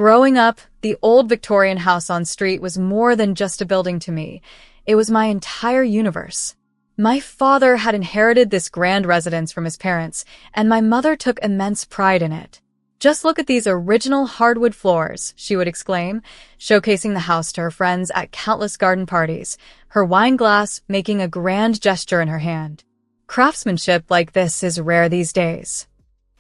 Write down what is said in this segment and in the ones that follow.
Growing up, the old Victorian house on street was more than just a building to me. It was my entire universe. My father had inherited this grand residence from his parents, and my mother took immense pride in it. "Just look at these original hardwood floors," she would exclaim, showcasing the house to her friends at countless garden parties, her wine glass making a grand gesture in her hand. Craftsmanship like this is rare these days.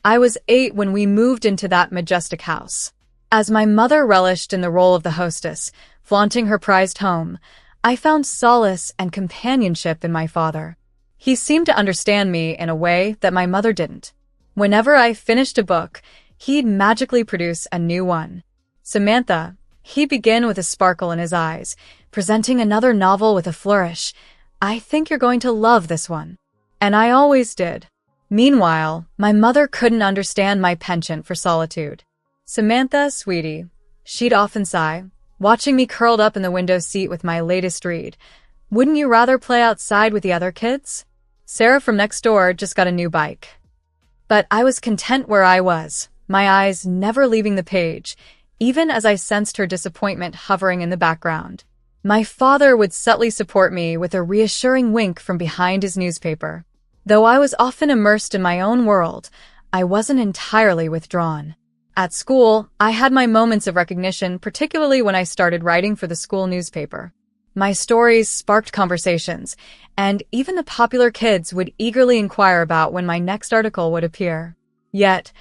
I was 8 when we moved into that majestic house. As my mother relished in the role of the hostess, flaunting her prized home, I found solace and companionship in my father. He seemed to understand me in a way that my mother didn't. Whenever I finished a book, he'd magically produce a new one. "Samantha," he'd begin with a sparkle in his eyes, presenting another novel with a flourish. "I think you're going to love this one." And I always did. Meanwhile, my mother couldn't understand my penchant for solitude. "Samantha, sweetie," she'd often sigh, watching me curled up in the window seat with my latest read. "Wouldn't you rather play outside with the other kids? Sarah from next door just got a new bike." But I was content where I was, my eyes never leaving the page, even as I sensed her disappointment hovering in the background. My father would subtly support me with a reassuring wink from behind his newspaper. Though I was often immersed in my own world, I wasn't entirely withdrawn. At school, I had my moments of recognition, particularly when I started writing for the school newspaper. My stories sparked conversations, and even the popular kids would eagerly inquire about when my next article would appear. Yet,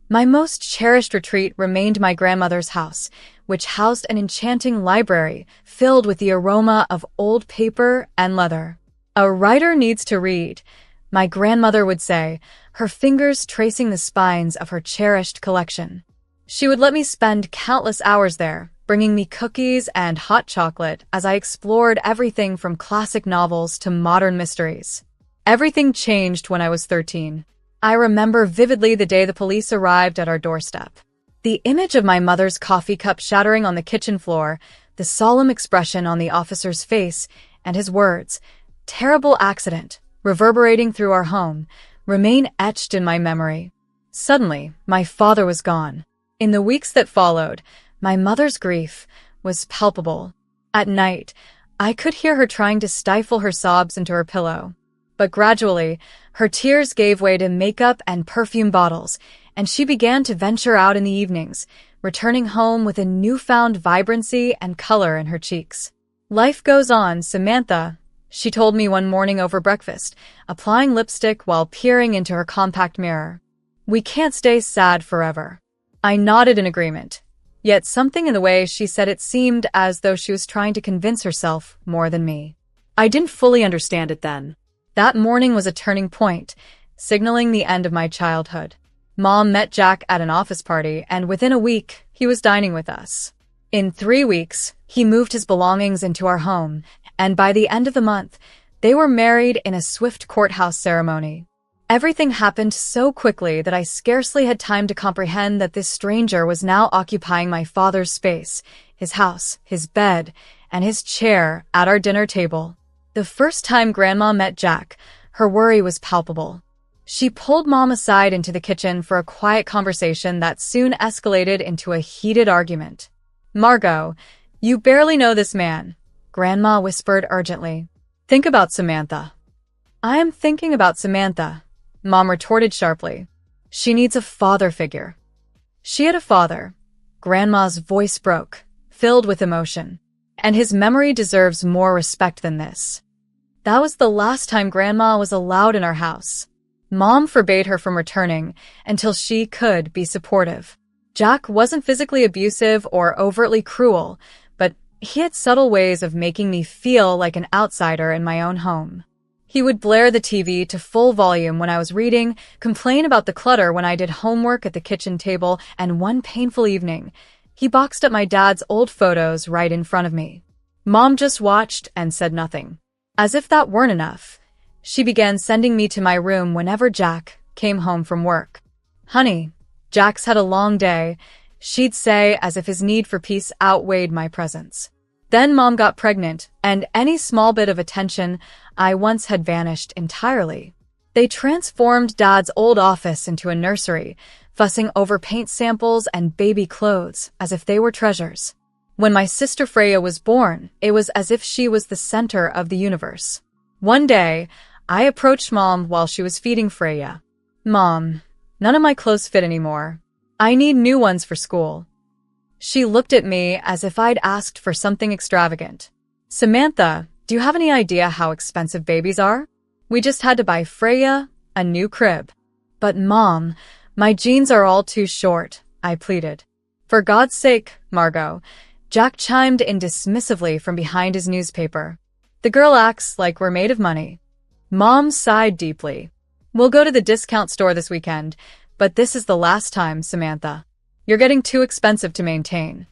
my most cherished retreat remained my grandmother's house, which housed an enchanting library filled with the aroma of old paper and leather. "A writer needs to read," my grandmother would say, her fingers tracing the spines of her cherished collection. She would let me spend countless hours there, bringing me cookies and hot chocolate as I explored everything from classic novels to modern mysteries. Everything changed when I was 13. I remember vividly the day the police arrived at our doorstep. The image of my mother's coffee cup shattering on the kitchen floor, the solemn expression on the officer's face, and his words, "Terrible accident," reverberating through our home, remain etched in my memory. Suddenly, my father was gone. In the weeks that followed, my mother's grief was palpable. At night, I could hear her trying to stifle her sobs into her pillow. But gradually, her tears gave way to makeup and perfume bottles, and she began to venture out in the evenings, returning home with a newfound vibrancy and color in her cheeks. "Life goes on, Samantha," she told me one morning over breakfast, applying lipstick while peering into her compact mirror. "We can't stay sad forever." I nodded in agreement, yet something in the way she said it seemed as though she was trying to convince herself more than me. I didn't fully understand it then. That morning was a turning point, signaling the end of my childhood. Mom met Jack at an office party, and within a week, he was dining with us. In 3 weeks, he moved his belongings into our home, and by the end of the month, they were married in a swift courthouse ceremony. Everything happened so quickly that I scarcely had time to comprehend that this stranger was now occupying my father's space, his house, his bed, and his chair at our dinner table. The first time Grandma met Jack, her worry was palpable. She pulled Mom aside into the kitchen for a quiet conversation that soon escalated into a heated argument. "Margot, you barely know this man," Grandma whispered urgently. "Think about Samantha." "I am thinking about Samantha," Mom retorted sharply. "She needs a father figure." She had a father. Grandma's voice broke, filled with emotion. And his memory deserves more respect than this. That was the last time Grandma was allowed in our house. Mom forbade her from returning until she could be supportive. Jack wasn't physically abusive or overtly cruel, but he had subtle ways of making me feel like an outsider in my own home. He would blare the TV to full volume when I was reading, complain about the clutter when I did homework at the kitchen table, and one painful evening, he boxed up my dad's old photos right in front of me. Mom just watched and said nothing. As if that weren't enough, she began sending me to my room whenever Jack came home from work. "Honey, Jack's had a long day," she'd say, as if his need for peace outweighed my presence. Then Mom got pregnant, and any small bit of attention I once had vanished entirely. They transformed Dad's old office into a nursery, fussing over paint samples and baby clothes as if they were treasures. When my sister Freya was born, it was as if she was the center of the universe. One day, I approached Mom while she was feeding Freya. "Mom, none of my clothes fit anymore. I need new ones for school." She looked at me as if I'd asked for something extravagant. "Samantha, do you have any idea how expensive babies are? We just had to buy Freya a new crib." "But Mom, my jeans are all too short," I pleaded. "For God's sake, Margot," Jack chimed in dismissively from behind his newspaper. "The girl acts like we're made of money." Mom sighed deeply. "We'll go to the discount store this weekend, but this is the last time, Samantha. You're getting too expensive to maintain."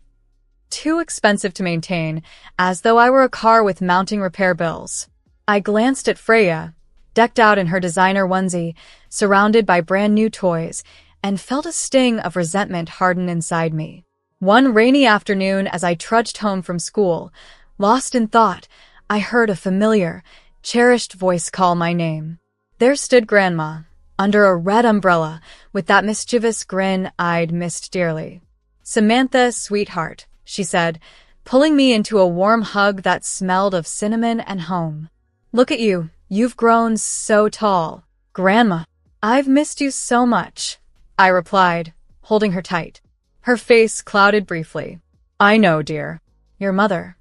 Too expensive to maintain, as though I were a car with mounting repair bills. I glanced at Freya, decked out in her designer onesie, surrounded by brand new toys, and felt a sting of resentment harden inside me. One rainy afternoon, as I trudged home from school, lost in thought, I heard a familiar, cherished voice call my name. There stood Grandma, under a red umbrella, with that mischievous grin I'd missed dearly. "Samantha, sweetheart," she said, pulling me into a warm hug that smelled of cinnamon and home. "Look at you. You've grown so tall." "Grandma, I've missed you so much," I replied, holding her tight. Her face clouded briefly. "I know, dear. Your mother.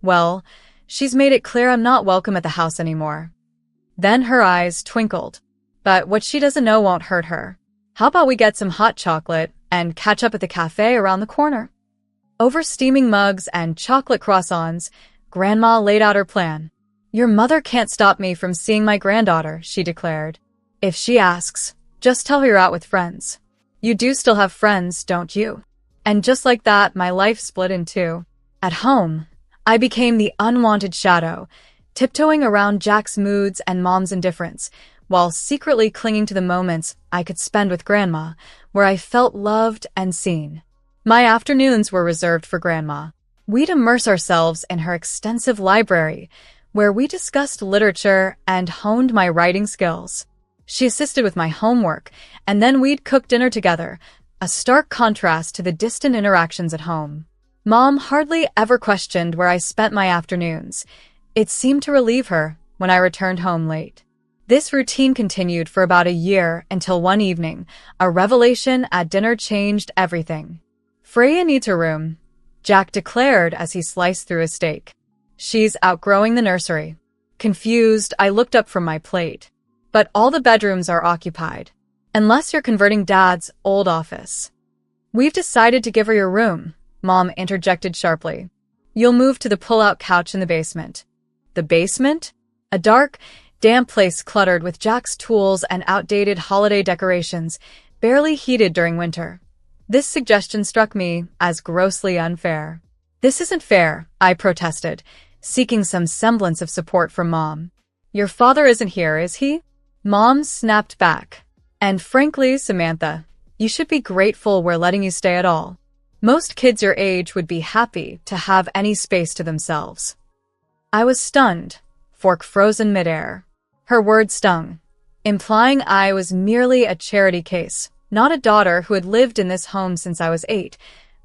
Well, she's made it clear I'm not welcome at the house anymore." Then her eyes twinkled. "But what she doesn't know won't hurt her. How about we get some hot chocolate and catch up at the cafe around the corner?" Over steaming mugs and chocolate croissants, Grandma laid out her plan. "Your mother can't stop me from seeing my granddaughter," she declared. "If she asks, just tell her you're out with friends. You do still have friends, don't you?" And just like that, my life split in two. At home, I became the unwanted shadow, tiptoeing around Jack's moods and Mom's indifference, while secretly clinging to the moments I could spend with Grandma, where I felt loved and seen. My afternoons were reserved for Grandma. We'd immerse ourselves in her extensive library, where we discussed literature and honed my writing skills. She assisted with my homework, and then we'd cook dinner together, a stark contrast to the distant interactions at home. Mom hardly ever questioned where I spent my afternoons. It seemed to relieve her when I returned home late. This routine continued for about a year until one evening, a revelation at dinner changed everything. "Freya needs her room," Jack declared as he sliced through a steak. "She's outgrowing the nursery." Confused, I looked up from my plate. "But all the bedrooms are occupied. Unless you're converting Dad's old office." "We've decided to give her your room," Mom interjected sharply. "You'll move to the pull-out couch in the basement." The basement? A dark, damp place cluttered with Jack's tools and outdated holiday decorations, barely heated during winter. This suggestion struck me as grossly unfair. "This isn't fair," I protested, seeking some semblance of support from Mom. "Your father isn't here, is he?" Mom snapped back. "And frankly, Samantha, you should be grateful we're letting you stay at all. Most kids your age would be happy to have any space to themselves." I was stunned, fork frozen midair. Her words stung, implying I was merely a charity case, not a daughter who had lived in this home since I was 8,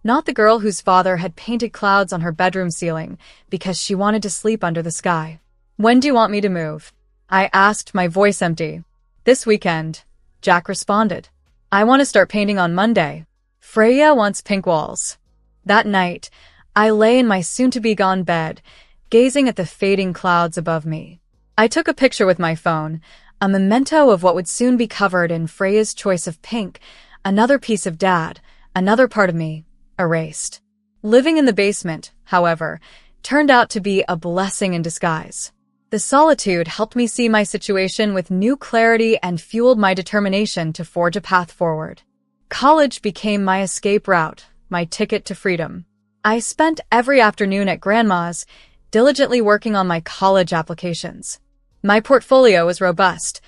not the girl whose father had painted clouds on her bedroom ceiling because she wanted to sleep under the sky. "When do you want me to move?" I asked, my voice empty. "This weekend," Jack responded. "I want to start painting on Monday." Freya wants pink walls. That night, I lay in my soon-to-be-gone bed, gazing at the fading clouds above me. I took a picture with my phone, a memento of what would soon be covered in Freya's choice of pink, another piece of Dad, another part of me, erased. Living in the basement, however, turned out to be a blessing in disguise. The solitude helped me see my situation with new clarity and fueled my determination to forge a path forward. College became my escape route, my ticket to freedom. I spent every afternoon at Grandma's, diligently working on my college applications. My portfolio was robust.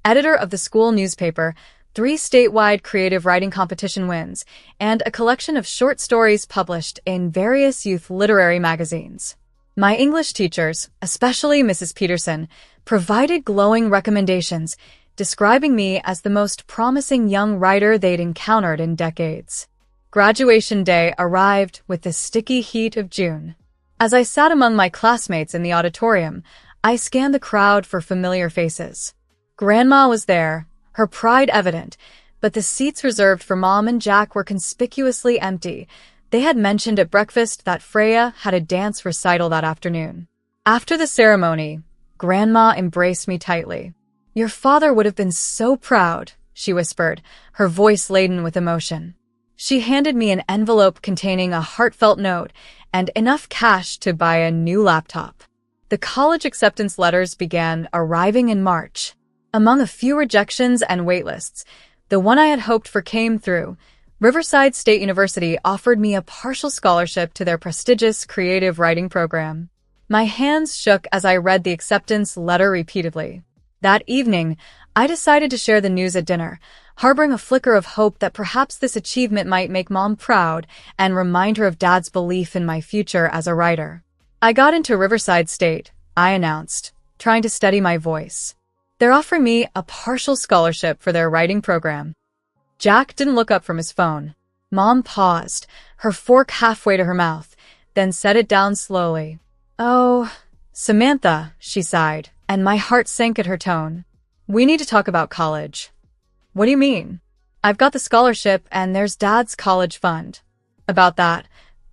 Editor of the school newspaper, 3 statewide creative writing competition wins, and a collection of short stories published in various youth literary magazines. My English teachers, especially Mrs. Peterson, provided glowing recommendations, describing me as the most promising young writer they'd encountered in decades. Graduation day arrived with the sticky heat of June. As I sat among my classmates in the auditorium, I scanned the crowd for familiar faces. Grandma was there, her pride evident, but the seats reserved for Mom and Jack were conspicuously empty. They had mentioned at breakfast that Freya had a dance recital that afternoon. After the ceremony, Grandma embraced me tightly. "Your father would have been so proud," she whispered, her voice laden with emotion. She handed me an envelope containing a heartfelt note and enough cash to buy a new laptop. The college acceptance letters began arriving in March. Among a few rejections and waitlists, the one I had hoped for came through. Riverside State University offered me a partial scholarship to their prestigious creative writing program. My hands shook as I read the acceptance letter repeatedly. That evening, I decided to share the news at dinner, harboring a flicker of hope that perhaps this achievement might make Mom proud and remind her of Dad's belief in my future as a writer. "I got into Riverside State," I announced, trying to steady my voice. "They're offering me a partial scholarship for their writing program." Jack didn't look up from his phone. Mom paused, her fork halfway to her mouth, then set it down slowly. "Oh, Samantha," she sighed, and my heart sank at her tone. "We need to talk about college." "What do you mean?" "I've got the scholarship and there's Dad's college fund." "About that,"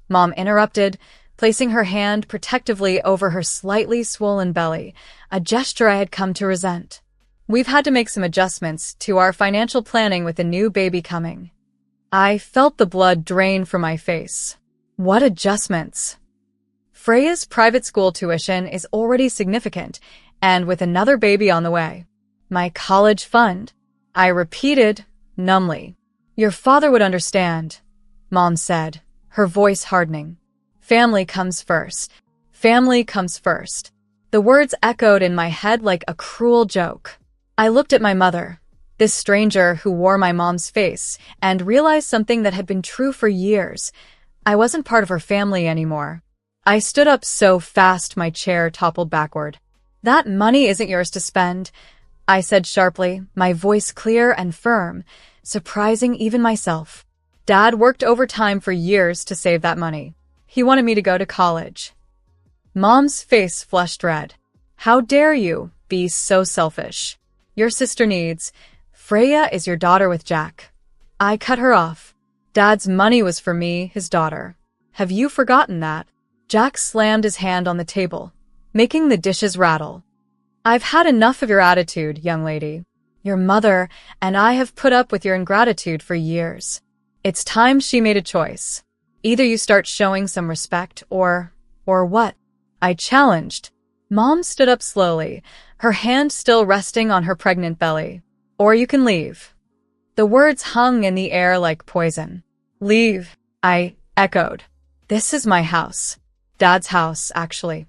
Mom interrupted, placing her hand protectively over her slightly swollen belly, a gesture I had come to resent. "We've had to make some adjustments to our financial planning with a new baby coming." I felt the blood drain from my face. What adjustments? Freya's private school tuition is already significant, and with another baby on the way. "My college fund," I repeated, numbly. "Your father would understand," Mom said, her voice hardening. "Family comes first. Family comes first." The words echoed in my head like a cruel joke. I looked at my mother, this stranger who wore my mom's face, and realized something that had been true for years. I wasn't part of her family anymore. I stood up so fast my chair toppled backward. "That money isn't yours to spend," I said sharply, my voice clear and firm, surprising even myself. "Dad worked overtime for years to save that money. He wanted me to go to college." Mom's face flushed red. "How dare you be so selfish? Your sister needs. Freya is your daughter with Jack." I cut her off. "Dad's money was for me, his daughter. Have you forgotten that?" Jack slammed his hand on the table, making the dishes rattle. "I've had enough of your attitude, young lady. Your mother and I have put up with your ingratitude for years. It's time she made a choice. Either you start showing some respect or what?" I challenged. Mom stood up slowly, her hand still resting on her pregnant belly. "Or you can leave." The words hung in the air like poison. "Leave," I echoed. "This is my house. Dad's house, actually."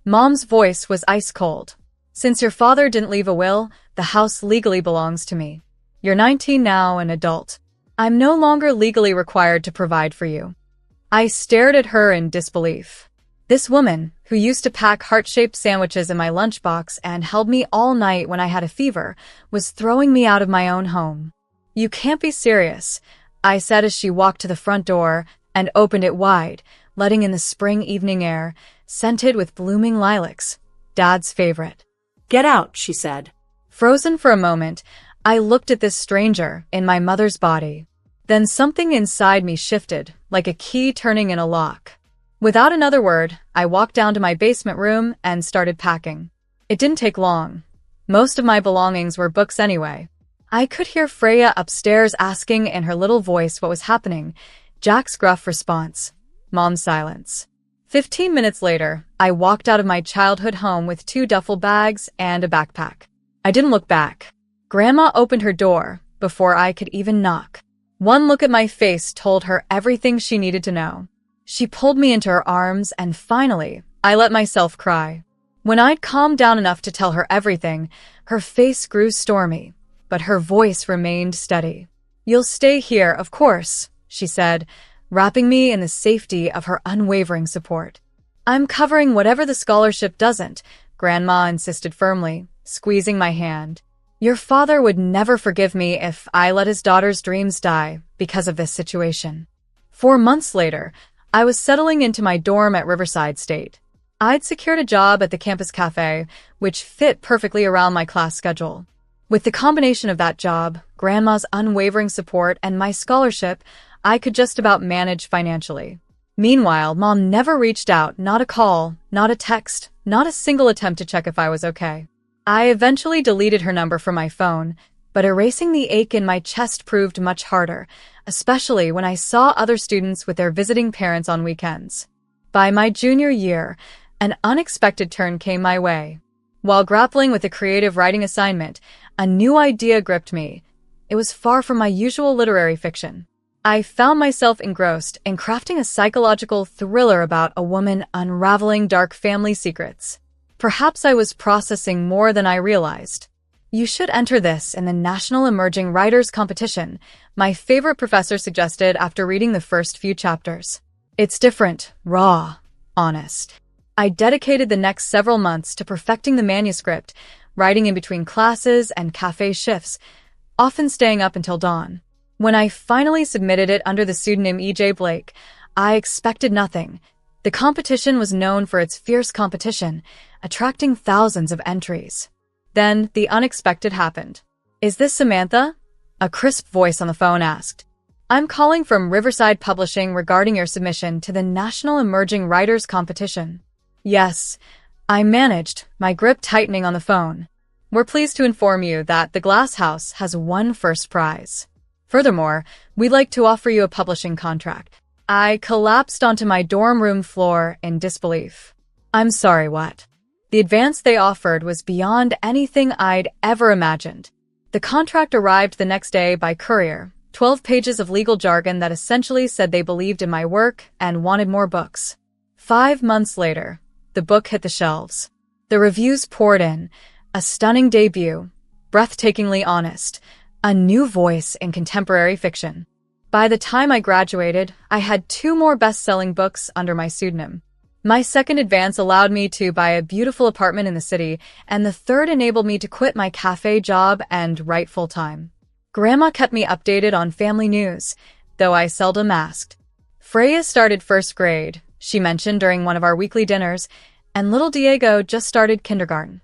Mom's voice was ice cold. "Since your father didn't leave a will, the house legally belongs to me. You're 19 now, an adult. I'm no longer legally required to provide for you." I stared at her in disbelief. This woman, who used to pack heart-shaped sandwiches in my lunchbox and held me all night when I had a fever, was throwing me out of my own home. "You can't be serious," I said as she walked to the front door and opened it wide, letting in the spring evening air, scented with blooming lilacs, Dad's favorite. "Get out," she said. Frozen for a moment, I looked at this stranger in my mother's body. Then something inside me shifted, like a key turning in a lock. Without another word, I walked down to my basement room and started packing. It didn't take long. Most of my belongings were books anyway. I could hear Freya upstairs asking in her little voice what was happening, Jack's gruff response, Mom's silence. 15 minutes later, I walked out of my childhood home with 2 duffel bags and a backpack. I didn't look back. Grandma opened her door before I could even knock. One look at my face told her everything she needed to know. She pulled me into her arms, and finally, I let myself cry. When I'd calmed down enough to tell her everything, her face grew stormy, but her voice remained steady. "You'll stay here, of course," she said, wrapping me in the safety of her unwavering support. "I'm covering whatever the scholarship doesn't," Grandma insisted firmly, squeezing my hand. Your father would never forgive me if I let his daughter's dreams die because of this situation. 4 months later, I was settling into my dorm at Riverside State. I'd secured a job at the campus cafe, which fit perfectly around my class schedule. With the combination of that job, Grandma's unwavering support, and my scholarship, I could just about manage financially. Meanwhile, Mom never reached out, not a call, not a text, not a single attempt to check if I was okay. I eventually deleted her number from my phone, but erasing the ache in my chest proved much harder, especially when I saw other students with their visiting parents on weekends. By my junior year, an unexpected turn came my way. While grappling with a creative writing assignment, a new idea gripped me. It was far from my usual literary fiction. I found myself engrossed in crafting a psychological thriller about a woman unraveling dark family secrets. Perhaps I was processing more than I realized. You should enter this in the National Emerging Writers Competition, my favorite professor suggested after reading the first few chapters. It's different, raw, honest. I dedicated the next several months to perfecting the manuscript, writing in between classes and cafe shifts, often staying up until dawn. When I finally submitted it under the pseudonym E.J. Blake, I expected nothing. The competition was known for its fierce competition, attracting thousands of entries. Then, the unexpected happened. "Is this Samantha?" a crisp voice on the phone asked. "I'm calling from Riverside Publishing regarding your submission to the National Emerging Writers Competition." "Yes," I managed, my grip tightening on the phone. "We're pleased to inform you that the Glass House has won first prize. Furthermore, we'd like to offer you a publishing contract." I collapsed onto my dorm room floor in disbelief. "I'm sorry, what?" The advance they offered was beyond anything I'd ever imagined. The contract arrived the next day by courier, 12 pages of legal jargon that essentially said they believed in my work and wanted more books. 5 months later, the book hit the shelves. The reviews poured in, a stunning debut, breathtakingly honest, a new voice in contemporary fiction. By the time I graduated, I had 2 more best-selling books under my pseudonym. My second advance allowed me to buy a beautiful apartment in the city, and the third enabled me to quit my cafe job and write full-time. Grandma kept me updated on family news, though I seldom asked. "Freya started first grade," she mentioned during one of our weekly dinners, "and little Diego just started kindergarten."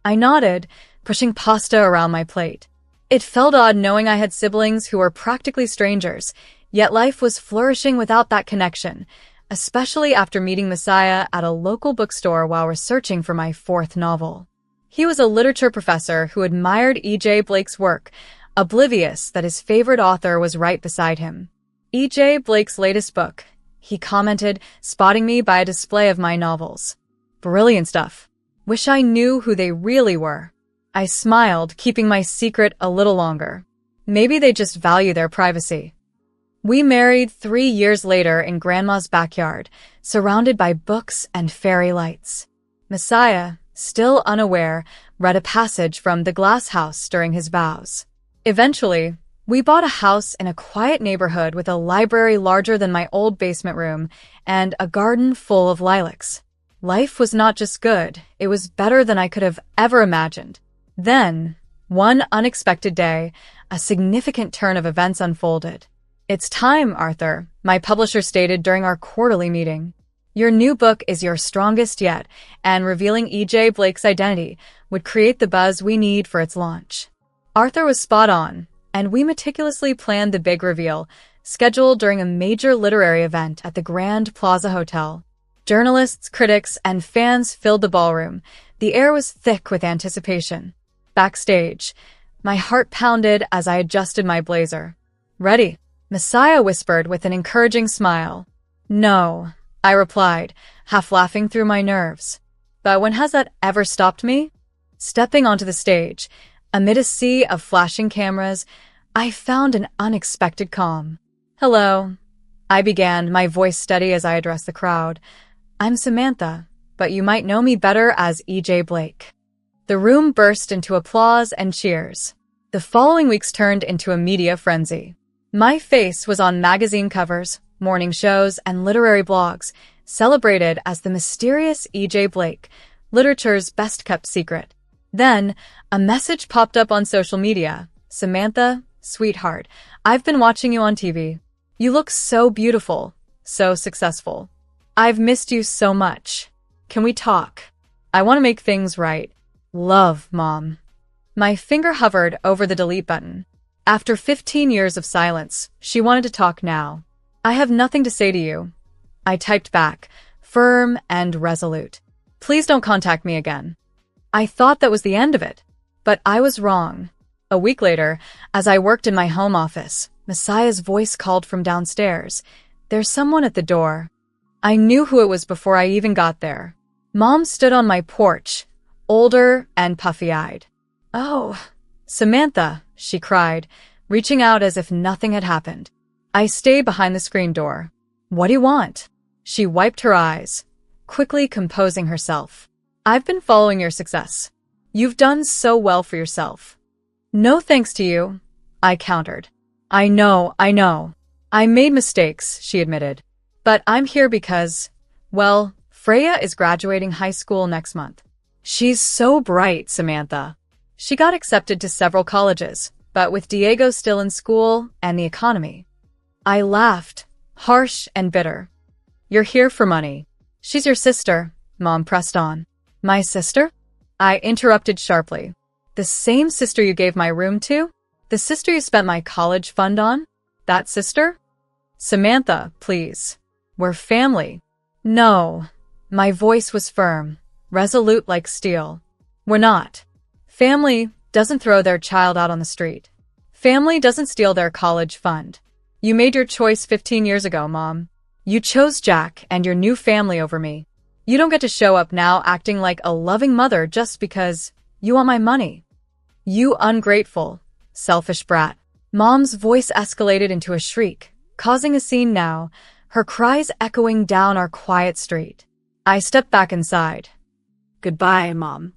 I nodded, pushing pasta around my plate. It felt odd knowing I had siblings who were practically strangers, yet life was flourishing without that connection, especially after meeting Messiah at a local bookstore while researching for my 4th novel. He was a literature professor who admired E.J. Blake's work, oblivious that his favorite author was right beside him. "E.J. Blake's latest book," he commented, spotting me by a display of my novels. "Brilliant stuff. Wish I knew who they really were." I smiled, keeping my secret a little longer. Maybe they just value their privacy. We married 3 years later in Grandma's backyard, surrounded by books and fairy lights. Messiah, still unaware, read a passage from The Glass House during his vows. Eventually, we bought a house in a quiet neighborhood with a library larger than my old basement room and a garden full of lilacs. Life was not just good, it was better than I could have ever imagined. Then, one unexpected day, a significant turn of events unfolded. "It's time, Arthur," my publisher stated during our quarterly meeting. "Your new book is your strongest yet, and revealing E.J. Blake's identity would create the buzz we need for its launch." Arthur was spot on, and we meticulously planned the big reveal, scheduled during a major literary event at the Grand Plaza Hotel. Journalists, critics, and fans filled the ballroom. The air was thick with anticipation. Backstage, my heart pounded as I adjusted my blazer. "Ready?" Messiah whispered with an encouraging smile. "No," I replied, half laughing through my nerves. But when has that ever stopped me? Stepping onto the stage, amid a sea of flashing cameras, I found an unexpected calm. "Hello," I began, my voice steady as I addressed the crowd. "I'm Samantha, but you might know me better as E.J. Blake." The room burst into applause and cheers. The following weeks turned into a media frenzy. My face was on magazine covers, morning shows, and literary blogs, celebrated as the mysterious E.J. Blake, literature's best-kept secret. Then, a message popped up on social media. Samantha, sweetheart, I've been watching you on TV. You look so beautiful, so successful. I've missed you so much. Can we talk? I want to make things right. Love, Mom. My finger hovered over the delete button. After 15 years of silence, she wanted to talk now. I have nothing to say to you. I typed back, firm and resolute. Please don't contact me again. I thought that was the end of it, but I was wrong. A week later, as I worked in my home office, Messiah's voice called from downstairs. There's someone at the door. I knew who it was before I even got there. Mom stood on my porch, older and puffy-eyed. Oh, Samantha, she cried, reaching out as if nothing had happened. I stayed behind the screen door. What do you want? She wiped her eyes, quickly composing herself. I've been following your success. You've done so well for yourself. No thanks to you, I countered. I know. I made mistakes, she admitted. But I'm here because, well, Freya is graduating high school next month. She's so bright, Samantha. She got accepted to several colleges, but with Diego still in school and the economy. I laughed, harsh and bitter. You're here for money. She's your sister, Mom pressed on. My sister? I interrupted sharply. The same sister you gave my room to? The sister you spent my college fund on? That sister? Samantha, please. We're family. No. My voice was firm, resolute like steel. We're not. Family doesn't throw their child out on the street. Family doesn't steal their college fund. You made your choice 15 years ago, Mom. You chose Jack and your new family over me. You don't get to show up now acting like a loving mother just because you want my money. You ungrateful, selfish brat. Mom's voice escalated into a shriek, causing a scene now, her cries echoing down our quiet street. I stepped back inside. Goodbye, Mom.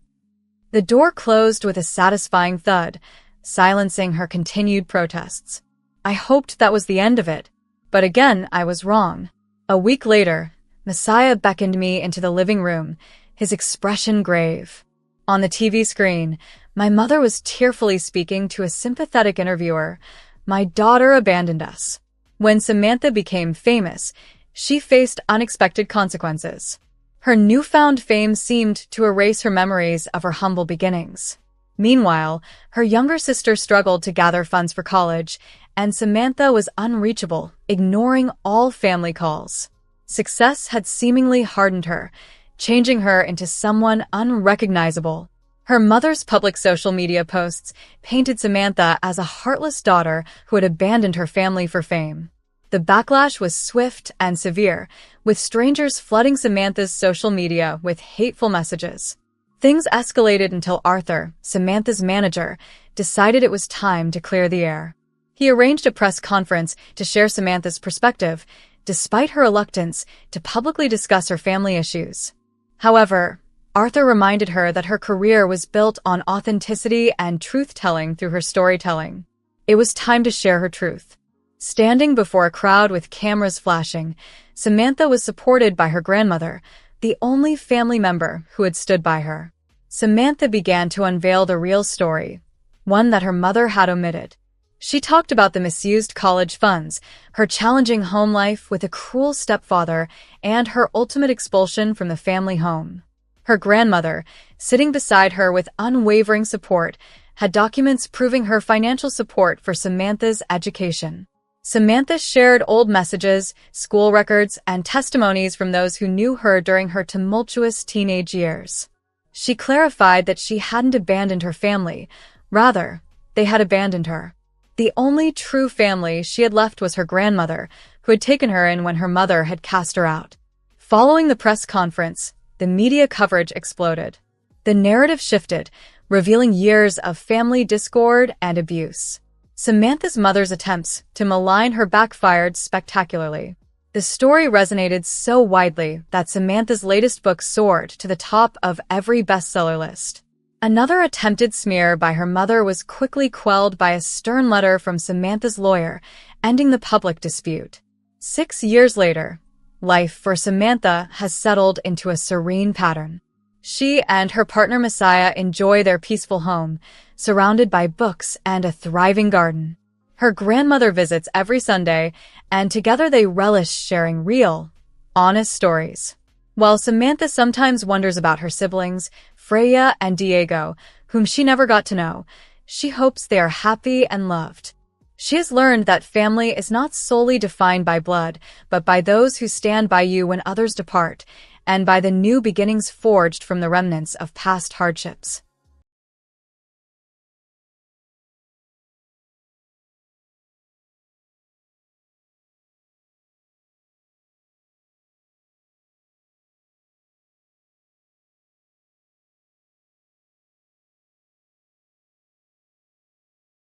The door closed with a satisfying thud, silencing her continued protests. I hoped that was the end of it, but again I was wrong. A week later, Messiah beckoned me into the living room, his expression grave. On the TV screen, my mother was tearfully speaking to a sympathetic interviewer. My daughter abandoned us. When Samantha became famous, she faced unexpected consequences. Her newfound fame seemed to erase her memories of her humble beginnings. Meanwhile, her younger sister struggled to gather funds for college, and Samantha was unreachable, ignoring all family calls. Success had seemingly hardened her, changing her into someone unrecognizable. Her mother's public social media posts painted Samantha as a heartless daughter who had abandoned her family for fame. The backlash was swift and severe, with strangers flooding Samantha's social media with hateful messages. Things escalated until Arthur, Samantha's manager, decided it was time to clear the air. He arranged a press conference to share Samantha's perspective, despite her reluctance to publicly discuss her family issues. However, Arthur reminded her that her career was built on authenticity and truth-telling through her storytelling. It was time to share her truth. Standing before a crowd with cameras flashing, Samantha was supported by her grandmother, the only family member who had stood by her. Samantha began to unveil the real story, one that her mother had omitted. She talked about the misused college funds, her challenging home life with a cruel stepfather, and her ultimate expulsion from the family home. Her grandmother, sitting beside her with unwavering support, had documents proving her financial support for Samantha's education. Samantha shared old messages, school records, and testimonies from those who knew her during her tumultuous teenage years. She clarified that she hadn't abandoned her family. Rather, they had abandoned her. The only true family she had left was her grandmother, who had taken her in when her mother had cast her out. Following the press conference, the media coverage exploded. The narrative shifted, revealing years of family discord and abuse. Samantha's mother's attempts to malign her backfired spectacularly. The story resonated so widely that Samantha's latest book soared to the top of every bestseller list. Another attempted smear by her mother was quickly quelled by a stern letter from Samantha's lawyer, ending the public dispute. 6 years later, life for Samantha has settled into a serene pattern. She and her partner Messiah enjoy their peaceful home, surrounded by books and a thriving garden. Her grandmother visits every Sunday, and together they relish sharing real, honest stories. While Samantha sometimes wonders about her siblings, Freya and Diego, whom she never got to know, she hopes they are happy and loved. She has learned that family is not solely defined by blood, but by those who stand by you when others depart, and by the new beginnings forged from the remnants of past hardships.